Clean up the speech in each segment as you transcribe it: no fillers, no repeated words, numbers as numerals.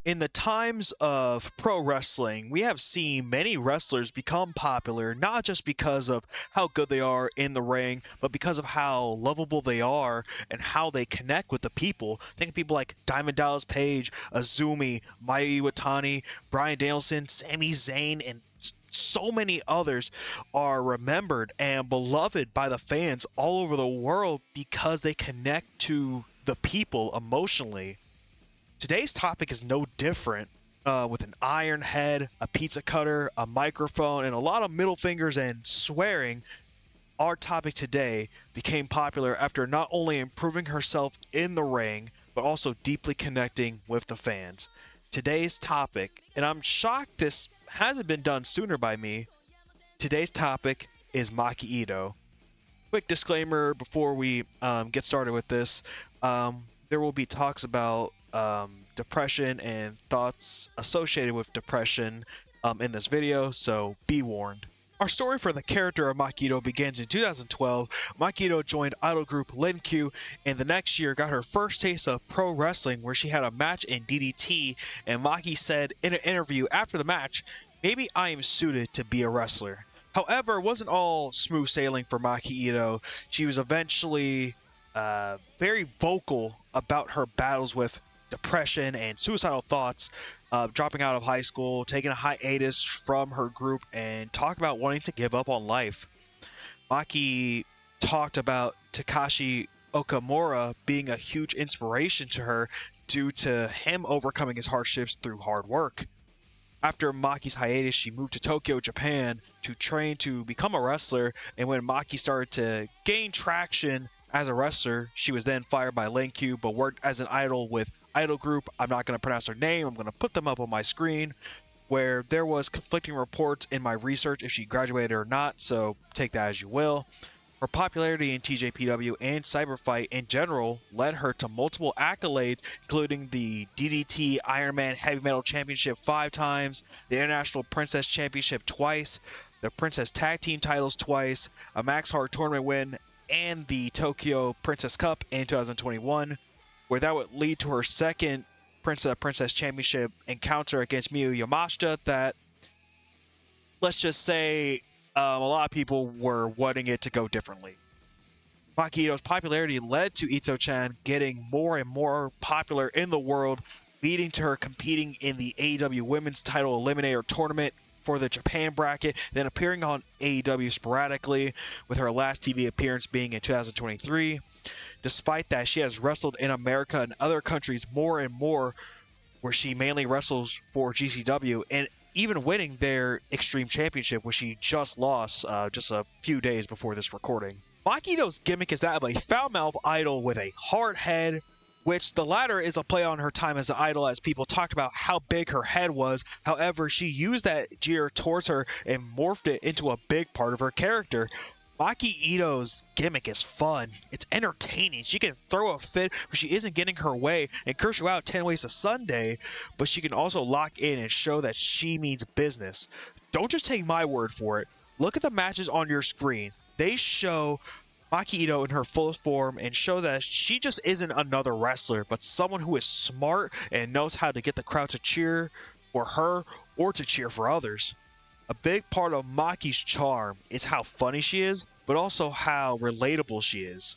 In the times of pro wrestling, we have seen many wrestlers become popular, not just because of how good they are in the ring, but because of how lovable they are and how they connect with the people. Think of people like Diamond Dallas Page, Azumi, Mayu Iwatani, Bryan Danielson, Sami Zayn, and so many others are remembered and beloved by the fans all over the world because they connect to the people emotionally. Today's topic is no different, with an iron head, a pizza cutter, a microphone, and a lot of middle fingers and swearing. Our topic today became popular after not only improving herself in the ring, but also deeply connecting with the fans. Today's topic, and I'm shocked this hasn't been done sooner by me, today's topic is Maki Ito. Quick disclaimer before we get started with this. There will be talks about depression and thoughts associated with depression in this video, so be warned. Our story for the character of Maki Ito begins in 2012. Maki Ito joined idol group Lin-Q, and the next year got her first taste of pro wrestling where she had a match in DDT, and Maki said in an interview after the match, "Maybe I am suited to be a wrestler." However, it wasn't all smooth sailing for Maki Ito. She was eventually very vocal about her battles with depression and suicidal thoughts, dropping out of high school, taking a hiatus from her group, and talking about wanting to give up on life. Maki talked about Takashi Okamura being a huge inspiration to her due to him overcoming his hardships through hard work. After Maki's hiatus, she moved to Tokyo, Japan to train to become a wrestler, and when Maki started to gain traction as a wrestler, she was then fired by Lin-Q, but worked as an idol with idol group. I'm not going to pronounce her name. I'm going to put them up on my screen, where there was conflicting reports in my research if she graduated or not, so take that as you will. Her popularity in TJPW and Cyberfight in general led her to multiple accolades, including the DDT Ironman Heavy Metal Championship 5 times, the International Princess Championship twice, the Princess Tag Team titles twice, a Max Hard tournament win, and the Tokyo Princess Cup in 2021, where that would lead to her second Princess Championship encounter against Miyu Yamashita that, let's just say, a lot of people were wanting it to go differently. Maki Ito's popularity led to Ito-chan getting more and more popular in the world, leading to her competing in the AEW Women's Title Eliminator Tournament for the Japan bracket, then appearing on AEW sporadically, with her last TV appearance being in 2023. Despite that, she has wrestled in America and other countries more and more, where she mainly wrestles for GCW, and even winning their Extreme Championship, which she just lost just a few days before this recording. Maki Ito's gimmick is that of a foul-mouthed idol with a hard head, which the latter is a play on her time as an idol, as people talked about how big her head was. However, she used that jeer towards her and morphed it into a big part of her character. Maki Ito's gimmick is fun. It's entertaining. She can throw a fit where she isn't getting her way and curse you out 10 ways to Sunday, but she can also lock in and show that she means business. Don't just take my word for it. Look at the matches on your screen. They show Maki Ito in her fullest form and show that she just isn't another wrestler, but someone who is smart and knows how to get the crowd to cheer for her or to cheer for others. A big part of Maki's charm is how funny she is, but also how relatable she is.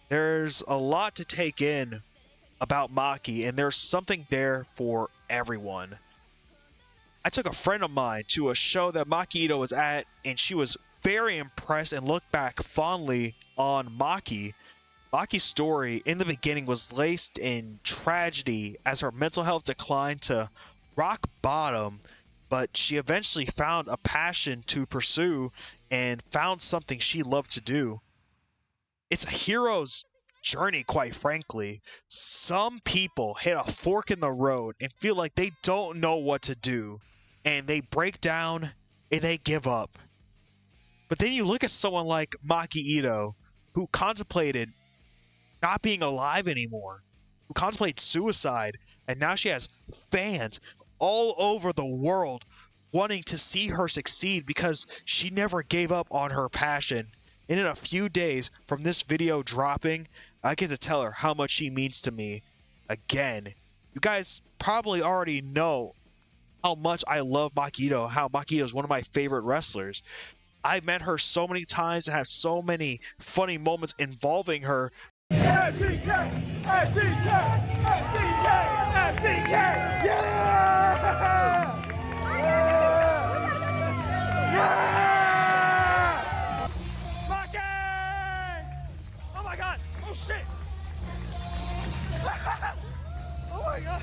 There's a lot to take in about Maki, and there's something there for everyone. I took a friend of mine to a show that Maki Ito was at, and she was very impressed and looked back fondly on Maki. Maki's story in the beginning was laced in tragedy as her mental health declined to rock bottom, but she eventually found a passion to pursue and found something she loved to do. It's a hero's journey, quite frankly. Some people hit a fork in the road and feel like they don't know what to do, and they break down and they give up. But then you look at someone like Maki Ito, who contemplated not being alive anymore, who contemplated suicide, and now she has fans all over the world wanting to see her succeed because she never gave up on her passion. And in a few days from this video dropping, I get to tell her how much she means to me again. You guys probably already know how much I love Maki Ito, how Maki Ito is one of my favorite wrestlers. I've met her so many times and have so many funny moments involving her. FTK! FTK! FTK! FTK! Yeah! Yeah! Maki! Oh my god! Oh shit! Oh my god!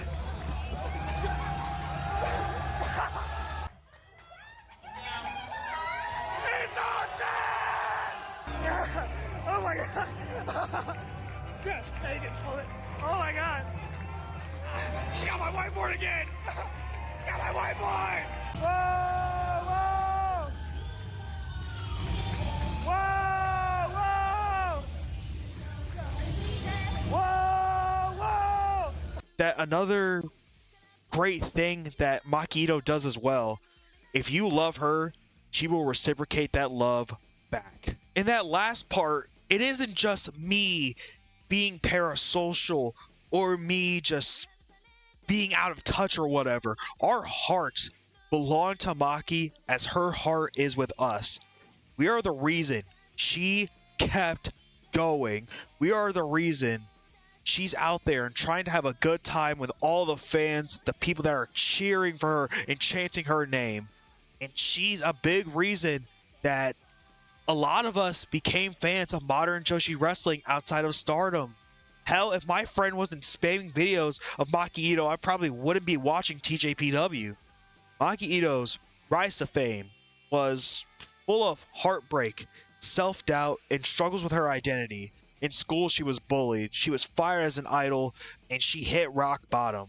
It's awesome! Yeah! Oh my god! Yeah, now you can pull it. Oh my god! She got my whiteboard again! She got my whiteboard! Whoa! Whoa! Whoa! Whoa! Whoa! Whoa! That another great thing that Maki Ito does as well, if you love her, she will reciprocate that love back. In that last part, it isn't just me being parasocial or me just being out of touch or whatever. Our hearts belong to Maki as her heart is with us. We are the reason she kept going. We are the reason she's out there and trying to have a good time with all the fans, the people that are cheering for her and chanting her name. And she's a big reason that a lot of us became fans of modern Joshi Wrestling outside of Stardom. Hell, if my friend wasn't spamming videos of Maki Ito, I probably wouldn't be watching TJPW. Maki Ito's rise to fame was full of heartbreak, self-doubt, and struggles with her identity. In school, she was bullied, she was fired as an idol, and she hit rock bottom.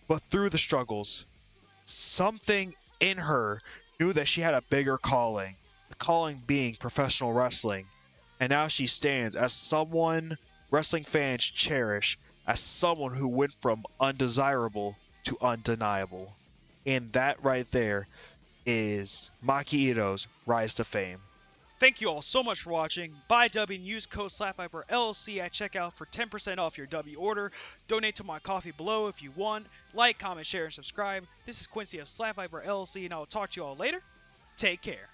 But through the struggles, something in her knew that she had a bigger calling. The calling being professional wrestling. And now she stands as someone wrestling fans cherish, as someone who went from undesirable to undeniable. And that right there is Maki Ito's rise to fame. Thank you all so much for watching. Buy W and use code SlapViperLLC at checkout for 10% off your W order. Donate to my coffee below if you want. Like, comment, share, and subscribe. This is Quincy of SlapViperLLC, and I will talk to you all later. Take care.